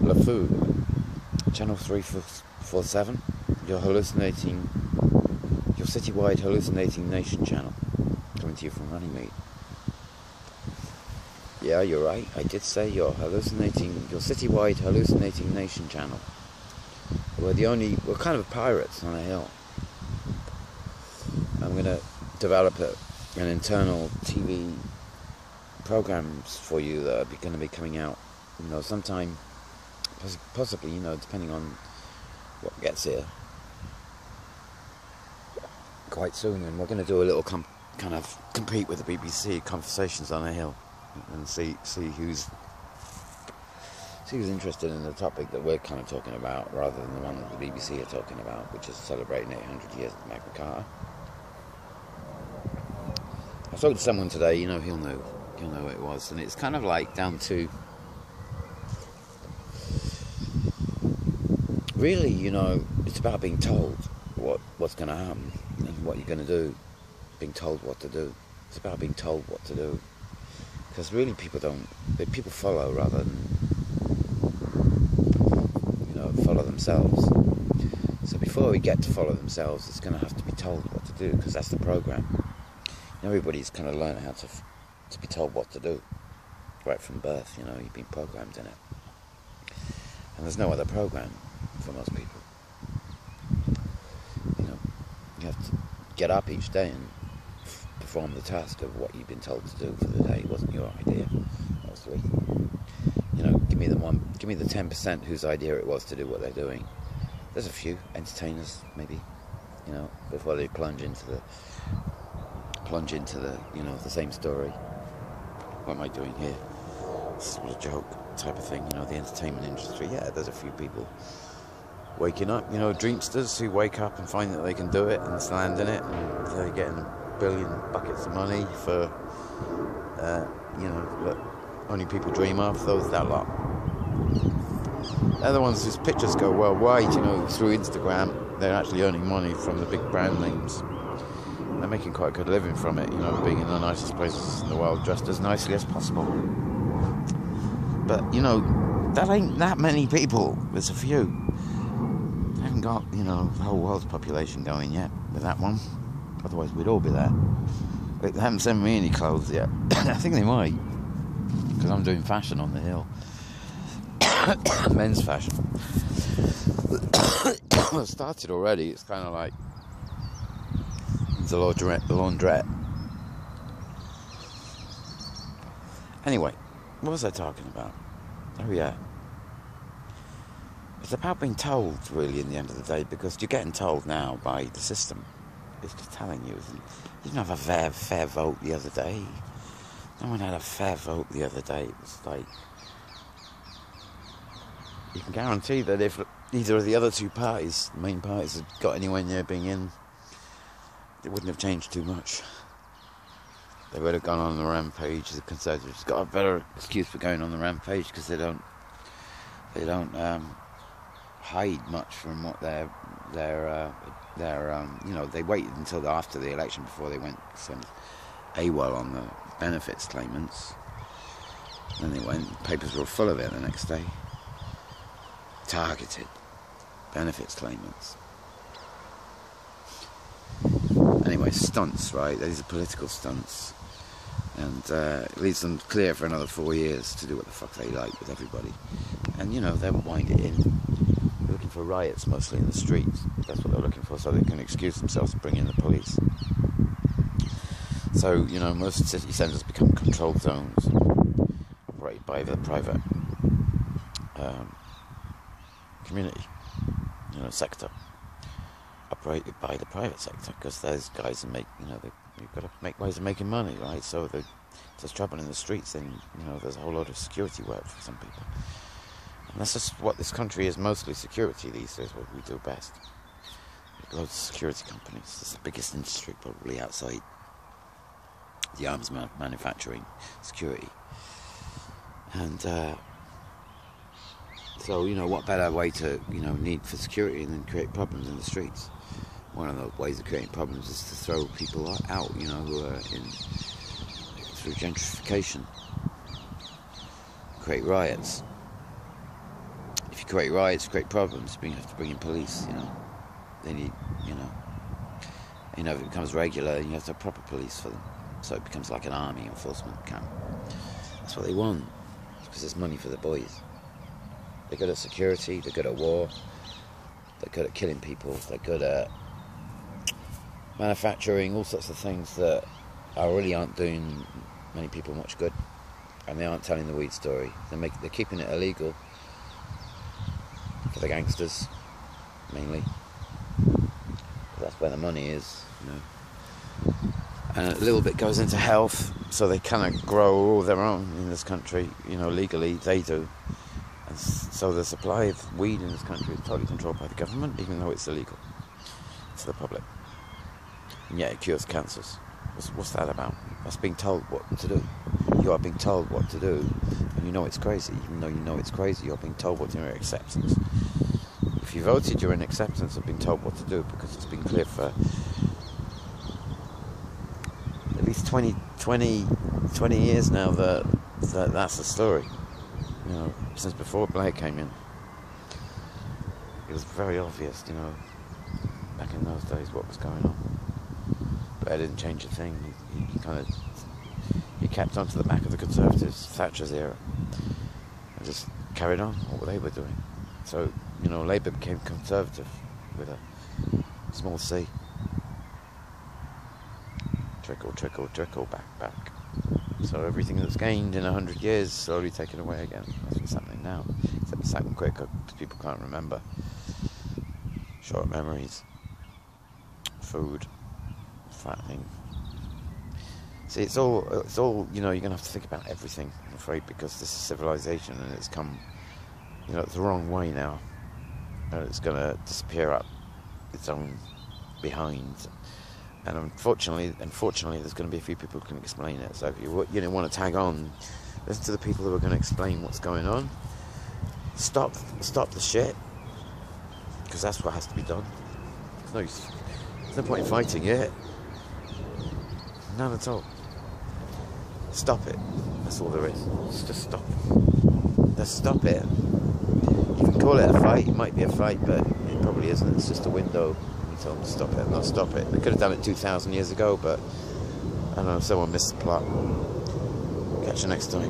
LeFou, channel 347. You're hallucinating. Your citywide hallucinating nation channel, coming to you from Runnymede. Yeah, you're right. I did say your citywide hallucinating nation channel. We're kind of pirates on a hill. I'm going to develop an internal TV programs for you that are going to be coming out, sometime, possibly, depending on what gets here, quite soon. And we're going to do a little kind of compete with the BBC, Conversations on a Hill, and see who's interested in the topic that we're kind of talking about, rather than the one that the BBC are talking about, which is celebrating 800 years of Magna Carta. I spoke to someone today, he'll know what it was, and it's kind of like down to, really, it's about being told what's going to happen and what you're going to do, being told what to do. It's about being told what to do, because really people follow rather than follow themselves. So before we get to follow themselves, it's going to have to be told what to do, because that's the program. Everybody's kind of learned how to be told what to do right from birth. You've been programmed in it, and there's no other program for most people. You have to get up each day and perform the task of what you've been told to do for the day. It wasn't your idea, mostly. Give me the 10% whose idea it was to do what they're doing. There's a few entertainers, maybe, before they plunge into the the same story. What am I doing here? This is a joke type of thing, the entertainment industry. Yeah, there's a few people waking up, dreamsters who wake up and find that they can do it and land in it, and they're getting a billion buckets of money for, what only people dream of, that lot. They're the ones whose pictures go worldwide, through Instagram. They're actually earning money from the big brand names. They're making quite a good living from it, being in the nicest places in the world, dressed as nicely as possible. But, that ain't that many people. There's a few. They haven't got, the whole world's population going yet with that one. Otherwise, we'd all be there. They haven't sent me any clothes yet. I think they might, because I'm doing fashion on the hill. Men's fashion. It started already. It's kind of like the laundrette. Anyway, what was I talking about? Oh yeah. It's about being told, really, in the end of the day, because you're getting told now by the system. It's just telling you. You didn't have a fair vote the other day. No one had a fair vote the other day. It was like, you can guarantee that if either of the other two main parties, had got anywhere near being in, it wouldn't have changed too much. They would have gone on the rampage. The Conservatives got a better excuse for going on the rampage, because they don't hide much from what they waited until after the election before they went AWOL on the benefits claimants. Then they went, papers were full of it the next day. Targeted benefits claimants. Anyway, stunts, right? These are political stunts. And it leaves them clear for another 4 years to do what the fuck they like with everybody. And, they'll wind it in. They're looking for riots, mostly in the streets. That's what they're looking for, so they can excuse themselves to bring in the police. So, most city centres become controlled zones, operated by the private community, sector. Operated by the private sector, because those guys are you've got to make ways of making money, right? So if there's trouble in the streets, then there's a whole lot of security work for some people, and that's just what this country is, mostly security these days. What we do best. Loads of security companies. It's the biggest industry probably outside the arms manufacturing, security, and so what better way to need for security than create problems in the streets? One of the ways of creating problems is to throw people out, who are through gentrification, create riots. you create riots, create problems, you have to bring in police, They need, if it becomes regular, you have to have proper police for them. So it becomes like an army enforcement camp. That's what they want, because there's money for the boys. They're good at security, they're good at war, they're good at killing people, they're good at manufacturing, all sorts of things that really aren't doing many people much good. And they aren't telling the weed story. They're keeping it illegal for the gangsters, mainly. That's where the money is, And a little bit goes into health, so they kind of grow all their own in this country, legally, they do. And so the supply of weed in this country is totally controlled by the government, even though it's illegal to the public. And yet it cures cancers. What's that about? That's being told what to do. You are being told what to do, and you know it's crazy. Even though you know it's crazy, you're being told what to do in acceptance. If you voted, you're in acceptance of being told what to do, because it's been clear for at least 20 years now that that's the story. Since before Blair came in. It was very obvious, back in those days what was going on. Blair didn't change a thing. He kept on to the back of the Conservatives, Thatcher's era, and just carried on what they were doing. So, Labour became Conservative with a small c. Trickle, trickle, trickle, back. So everything that's gained in 100 years is slowly taken away again. That's what's happening now. Except it's happening quicker because people can't remember. Short memories. Food. Fattening. See, it's all. You're going to have to think about everything, I'm afraid, because this is civilization and it's come, it's the wrong way now. And it's going to disappear up its own behind. And unfortunately, there's going to be a few people who can explain it. So if you want to tag on, listen to the people who are going to explain what's going on. Stop the shit, because that's what has to be done. There's no point in fighting it. None at all. Stop it. That's all there is. Just stop it. Just stop it. You can call it a fight. It might be a fight, but it probably isn't. It's just a window. Tell them to stop it, not stop it. They could have done it 2,000 years ago, but I don't know, someone missed the plot. Catch you next time.